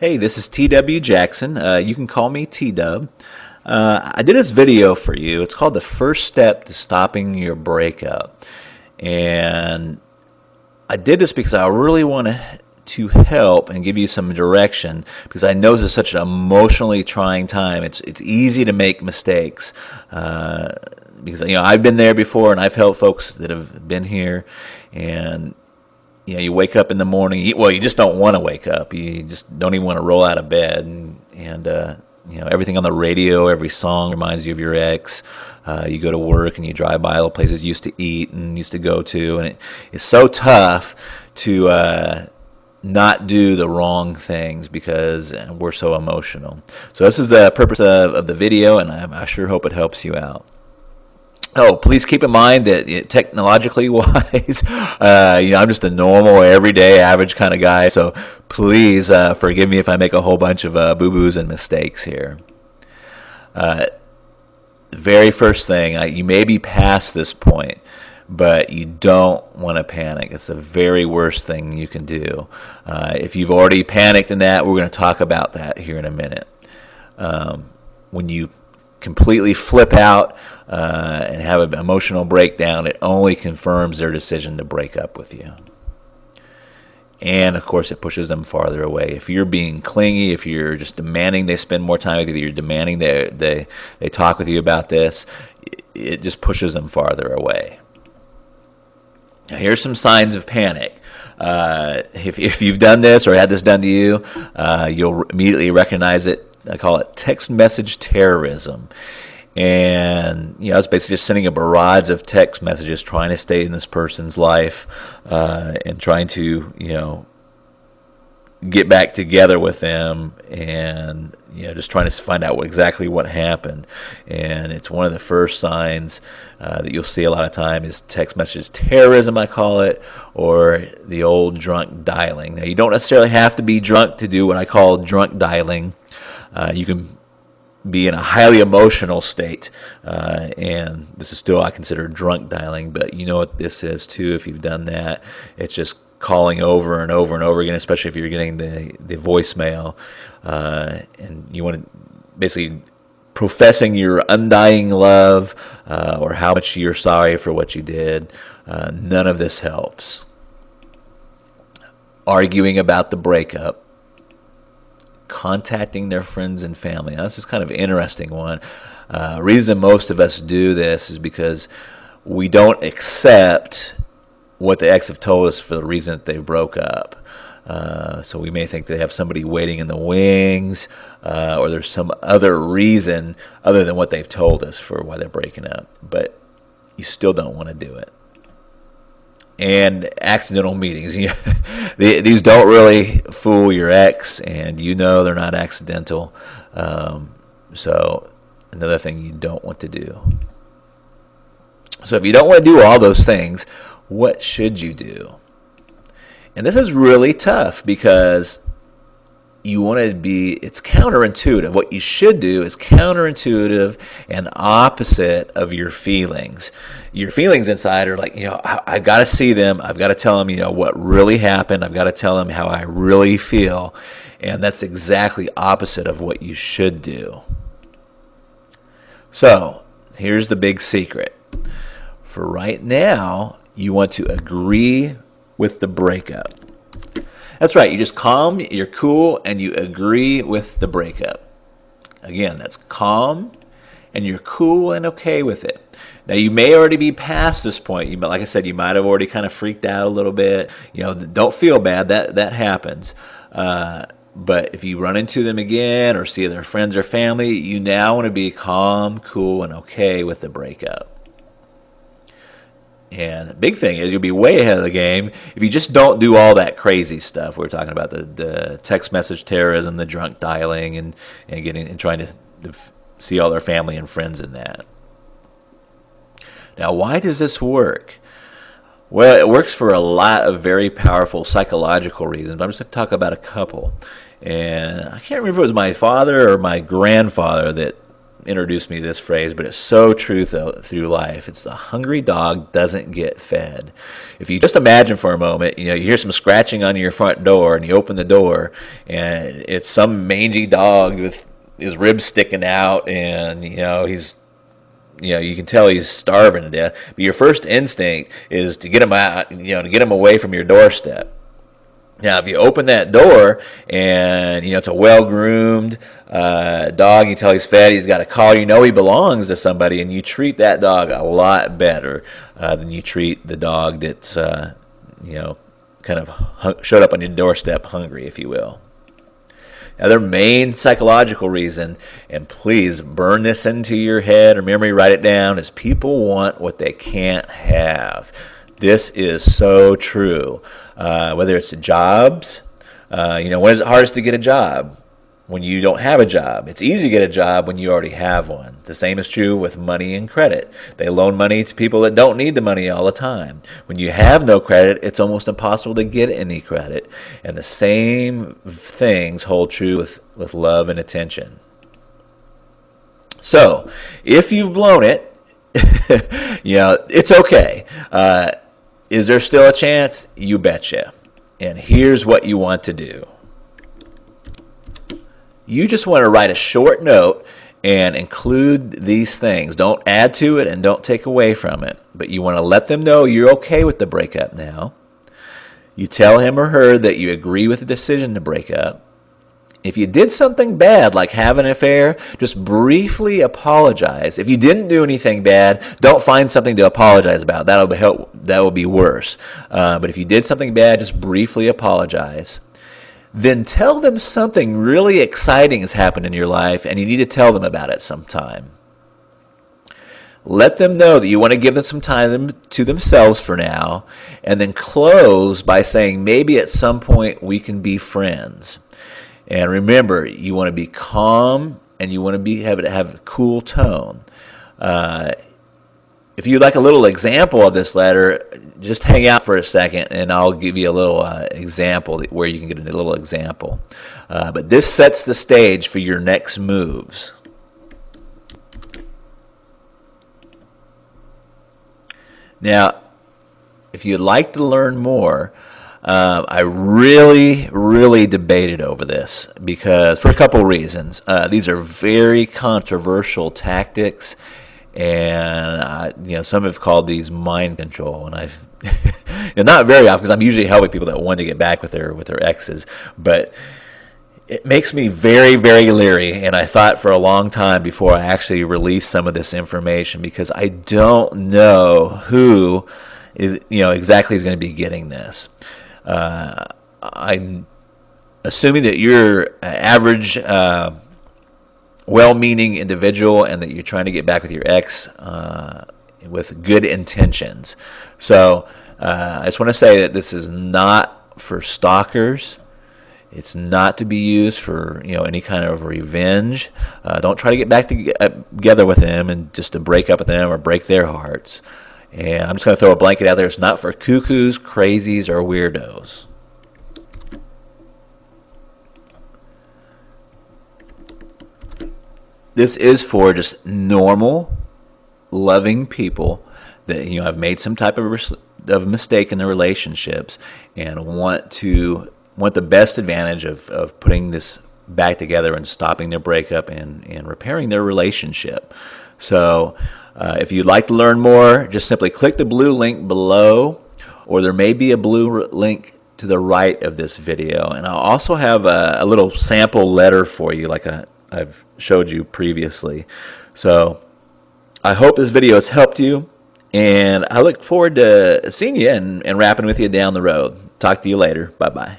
Hey, this is TW Jackson. You can call me T-Dub. I did this video for you. It's called The First Step to Stopping Your Breakup. And I did this because I really want to help and give you some direction because I know this is such an emotionally trying time. It's easy to make mistakes because I've been there before and I've helped folks that have been here, and you wake up in the morning. You just don't want to wake up. You just don't even want to roll out of bed, and everything on the radio, every song reminds you of your ex. You go to work and you drive by all the places you used to eat and used to go to, and it's so tough to not do the wrong things because we're so emotional. So this is the purpose of the video, and I sure hope it helps you out. Oh, please keep in mind that technologically wise, I'm just a normal, everyday, average kind of guy. So please forgive me if I make a whole bunch of boo-boos and mistakes here. The very first thing, you may be past this point, but you don't want to panic. It's the very worst thing you can do. If you've already panicked in that, we're going to talk about that here in a minute. When you completely flip out and have an emotional breakdown, it only confirms their decision to break up with you. And of course, it pushes them farther away. If you're being clingy, if you're just demanding they spend more time with you, you're demanding they talk with you about this, it just pushes them farther away. Now, here's some signs of panic. If you've done this or had this done to you, you'll immediately recognize it. I call it text message terrorism. And it's basically just sending a barrage of text messages trying to stay in this person's life and trying to get back together with them, and just trying to find out exactly what happened. And it's one of the first signs that you'll see a lot of time is text message terrorism, I call it, or the old drunk dialing. Now, you don't necessarily have to be drunk to do what I call drunk dialing. You can be in a highly emotional state, and this is still, I consider, drunk dialing, but you know what this is too if you've done that. It's just calling over and over and over again, especially if you're getting the voicemail, and you want to basically professing your undying love or how much you're sorry for what you did. None of this helps. Arguing about the breakup, contacting their friends and family. Now, this is kind of an interesting one. Reason most of us do this is because we don't accept what the ex have told us for the reason that they broke up. So we may think they have somebody waiting in the wings, or there's some other reason other than what they've told us for why they're breaking up. But you still don't want to do it. And accidental meetings. These don't really fool your ex, and they're not accidental. So another thing you don't want to do. So if you don't want to do all those things, what should you do? And this is really tough because you want to it's counterintuitive. What you should do is counterintuitive and opposite of your feelings. Your feelings inside are like, I've got to see them. I've got to tell them, what really happened. I've got to tell them how I really feel. And that's exactly opposite of what you should do. So here's the big secret. For right now, you want to agree with the breakup. That's right. You just calm, you're cool, and you agree with the breakup. Again, that's calm, and you're cool and okay with it. Now, you may already be past this point. Like I said, you might have already kind of freaked out a little bit. Don't feel bad. That happens. But if you run into them again or see their friends or family, you now want to be calm, cool, and okay with the breakup. And the big thing is you'll be way ahead of the game if you just don't do all that crazy stuff. We're talking about the text message terrorism, the drunk dialing, and trying to see all their family and friends in that. Now, why does this work? Well, it works for a lot of very powerful psychological reasons. But I'm just going to talk about a couple. And I can't remember if it was my father or my grandfather that introduced me to this phrase, but it's so true through life. It's the hungry dog doesn't get fed. If you just imagine for a moment, you hear some scratching on your front door, and you open the door, and it's some mangy dog with his ribs sticking out, and he's you can tell he's starving to death. But your first instinct is to get him out, to get him away from your doorstep. Now, if you open that door and, it's a well-groomed dog, you tell he's fed, he's got a collar, he belongs to somebody, and you treat that dog a lot better than you treat the dog that's, kind of showed up on your doorstep hungry, if you will. Now, their main psychological reason, and please burn this into your head or memory, write it down, is people want what they can't have. This is so true. Whether it's jobs, when is it hardest to get a job? When you don't have a job. It's easy to get a job when you already have one. The same is true with money and credit. They loan money to people that don't need the money all the time. When you have no credit, it's almost impossible to get any credit. And the same things hold true with love and attention. So, if you've blown it, it's okay. Is there still a chance? You betcha. And here's what you want to do. You just want to write a short note and include these things. Don't add to it and don't take away from it. But you want to let them know you're okay with the breakup now. You tell him or her that you agree with the decision to break up. If you did something bad, like have an affair, just briefly apologize. If you didn't do anything bad, don't find something to apologize about. That will be worse. But if you did something bad, just briefly apologize. Then tell them something really exciting has happened in your life, and you need to tell them about it sometime. Let them know that you want to give them some time to themselves for now, and then close by saying, maybe at some point we can be friends. And remember, you want to be calm, and you want to have a cool tone. If you'd like a little example of this letter, just hang out for a second, and I'll give you a little example where you can get a little example. But this sets the stage for your next moves. Now, if you'd like to learn more, I really debated over this because for a couple reasons. These are very controversial tactics, and some have called these mind control, and I've not very often because I'm usually helping people that want to get back with their exes, but it makes me very leery, and I thought for a long time before I actually release some of this information because I don't know who exactly is going to be getting this. I'm assuming that you're an average, well-meaning individual and that you're trying to get back with your ex with good intentions. So I just want to say that this is not for stalkers. It's not to be used for any kind of revenge. Don't try to get back together with them and just to break up with them or break their hearts. And I'm just going to throw a blanket out there. It's not for cuckoos, crazies, or weirdos. This is for just normal, loving people that have made some type of mistake in their relationships and want the best advantage of putting this back together and stopping their breakup and repairing their relationship. So if you'd like to learn more, just simply click the blue link below, or there may be a blue link to the right of this video. And I'll also have a little sample letter for you like I've showed you previously. So I hope this video has helped you, and I look forward to seeing you and rapping with you down the road. Talk to you later. Bye-bye.